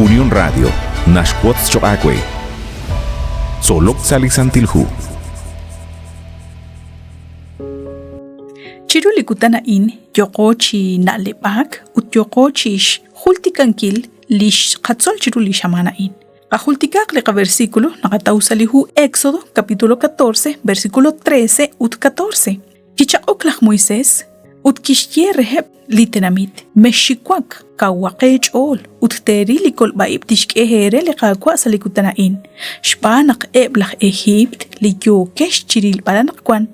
Unión Radio, Nashquots Choacue. Solok Salisantilhu. Chiruli kutana in yokochi nalebak ut yokochish hultikankil lish katzol chiruli shamana in. Ajultikak leqa versículo nakatausalihu Éxodo capítulo 14 versículo 13 ut 14. Kichaqoklaj Moisés ut kishtierreheb litenamit meshikwak kawaqech ol ut terili kol baib tishkehere leqaqwa salikutana in. Shpanaq eblaj Egipt li yokesh chiril balanaqkwan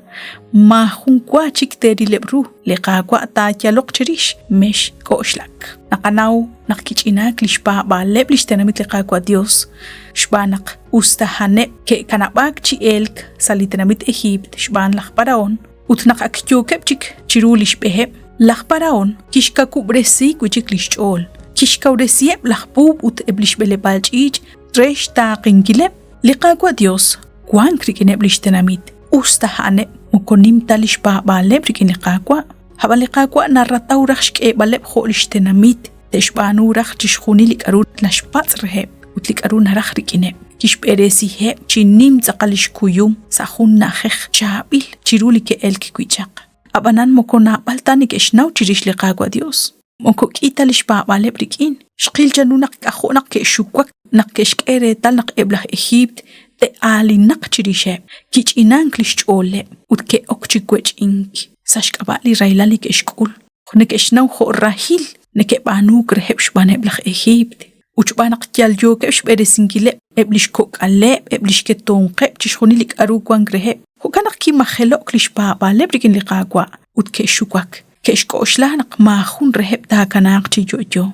mahunkwa chik terilebru leqaqwa tatyaloq chirish mesh koshlak. Naqanaw naqkichinak lishpa baleb lishtenamit leqaqwa Dios. Shpanaq ustahane ke kanabak chi elk salitenamit Egipt shpan laj paraon ut naqakyokeb chik chirulish beheb laj paraon kishka kubresi kuchik lishchol kishka uresieb laj pub ut eblish belebalchich tresh taqinkileb liqaqwa Dios kwan krikineb lishtenamit ustahane mukonim talishpa baleb rikin liqaqwa haba liqaqwa narratawraj shke baleb jo lishtenamit teshbanuraj chishkhuni likarut lashpatz reheb ut likarun naraj rikineb kishperesi heb chinim tsaqalish kuyum sahun najej chabil chiruli ke elk kuichaq abanan mokona baltani ke shnaw chirish liqaqwa Dios moko kitalish pa baleb rikin shqil janunak kahonak ke shukwak nak keshkere tal nak eblah Egipt te alinak chirishe kichinan klishchole ut ke okchikwech ink sashkabali railali ke shkul khone ke shnaw ho rahil ne ke banuk reheb shban eblah Egipt uchbanak kyal yo ke shberesingile eblish kok ale eblish ke tonqe chishkhuni lik aru kwangrehe hukanak ki mahelo klishpa baleb rikin liqaqwa ut ke shukwak ke shkoshlanaq mahun reheb ta kanaq chi jojo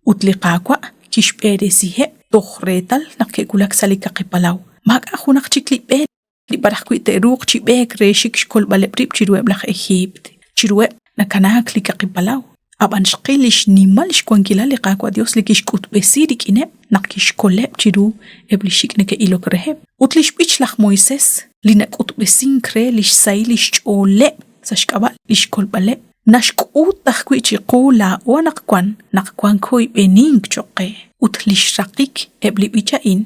ut liqaqwa kishberesihe tokhretal nak kulak salika qipalaw mag akhunaq chiklibe li baraq ku teruq chi bek reshik shkol baleb rib chirueb laj Egipt chirueb nakanak lika qipalaw aban shqilish nimalish kwankila liqaqwa Dios likish kut besirik ine nakish koleb chiru eblishik neke ilok reheb utlish bichlach Moises linak ut besinkre lish sailish chole sashkaba lish kolbale nashkut takhwi chiqula wa naqkwan koy bening choqe utlish raqik ebli bicha in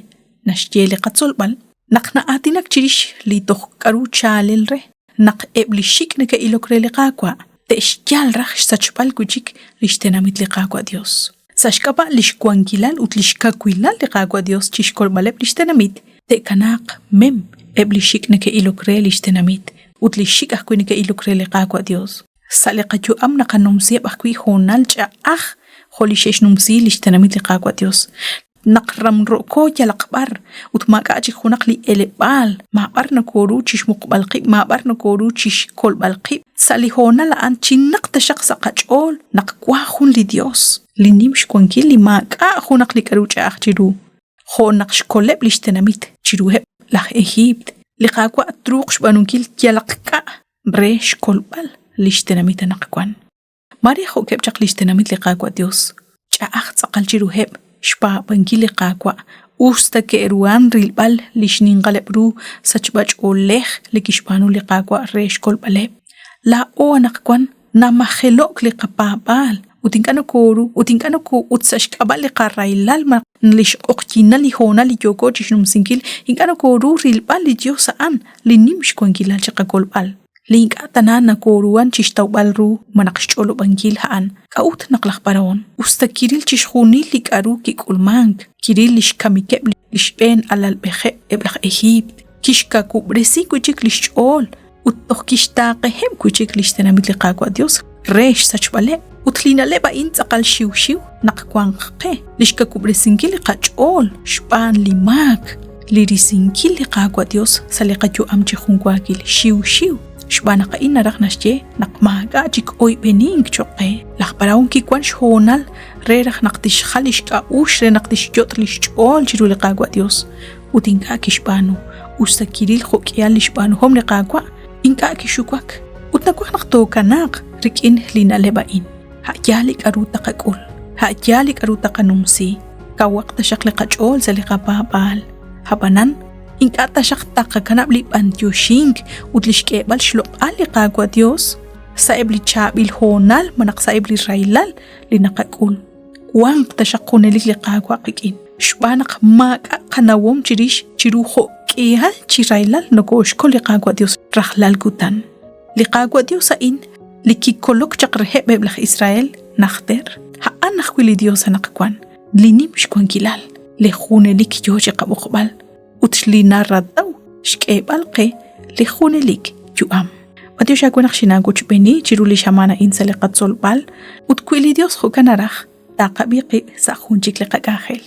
nashteli qatsolbal naqna atinak chirish li tohkaru chalel re naq eblishik neke ilok re liqaqwa تشجال رخش سچپال کوچیک لشتنامید لقاقوا دیوس سشکابا لشکوانگیلال اوت لشکاکویلال لقاقوا دیوس چیشکول بالب لشتنامید تکناق مم ابلیشیک نکه ایلوکره لشتنامید اوت لشیک اخکوی نکه ایلوکره لقاقوا دیوس سالقا جو ام نقا نمسیب اخکوی خونال جا اخ خولیشش نمسی لشتنامید لقاقوا دیوس نقرم روكو يلقبر وتماقا اجي خونق لي البال ما برنا كورو تشيش مقبلقي ما برنا كورو تشيش كل بلقي سالي هونا لان تشنق تشخص قاجول نقوا خون لي ديوس لي نيمش كونكي لي ماقا خونق لي كروج اخجرو خونق شكولب ليشتناميت جيروه لخ ايجيبت لقاقوا اتروقش بانونكيل يلقا بريش كل بل ليشتناميت نقوان ماري خو كيب ليشتناميت لقاقوا ديوس جا اخ تقل جيروه شبا بنجيلي قاقوا اوستا كيروان ريلبال لشنين غالبرو سچباج اوليخ لكيشبانو لقاقوا ريش كل بالي لا او نقوان ناما خلوك لقبابال وتنكانو كورو وتنكانو كو وتساشكابال لقارايلال ما نليش اقتينا لهونا ليوكو جيشنو مسنكيل ينكانو كورو ريلبال لجيو سان لنيمش كوانجيلال شقا كل بال لينك أتنانا كوروان تشتاو بالرو مناقش جولو بانجيل هان كاوت نقلق براون وستا كيريل تشخوني لك أرو كيك أولمانك كيريل لش كاميكب لش بين على البخي إبلغ إهيب كيشكا كوبرسي كوچيك لش جول وطوخ كيشتاقهم كوچيك لش تنامد لقاقوا ديوس ريش ساچ بالي وتلينا لبا إنت أقل شيو نقوان قي لشكا كوبرسينكي لقا جول شبان لماك لرسينكي لقاقوا ديوس ساليقا جو أمجي خونقواكي شيو شبانا قاينا رخناشجي نقماقا جيك اوي بنينك چوقي لخبراون كي كوانش هونال ري رخ نقدش خالش كاوش ري نقدش جوتلش جول جيرو لقاقوا ديوس ودينكا كيشبانو وستاكيريل خوكيال لشبانو هم لقاقوا إنكا كيشوكواك وتنكوخ نقطو كناق ريكين لينا لباين هاجالك أرو تقاقول هاجالك أرو تقانومسي كاوقت شكل قاجول زلقا بابال هبانان إنك أتشخ تاقا كنابلي بانتيوشينك وتلشكي بالشلوق آلي قاقوا ديوس سايبلي تشابيل هونال منق سايبلي رايلال لنقاقول Kuang tashakunelik liqagwa qikin. Shbanak mak kanawom chirish chirujo kihal chirailal nogoshko liqagwa Dios rahlal gutan. Liqagwa Dios ain likikolok chaqreheb beblaj Israel nakhter. Haan nakhwili Dios anakwan. Linim shkwan kilal. Lejunelik yoje qabuqbal. Utslina raddaw shkebalqe lejunelik yuam. Wadyo shakwanak shinago chupeni chiruli shamana insale qatzolbal. Utkwili Dios hukanaraj. Taqabiqi sa junchik liqagahel.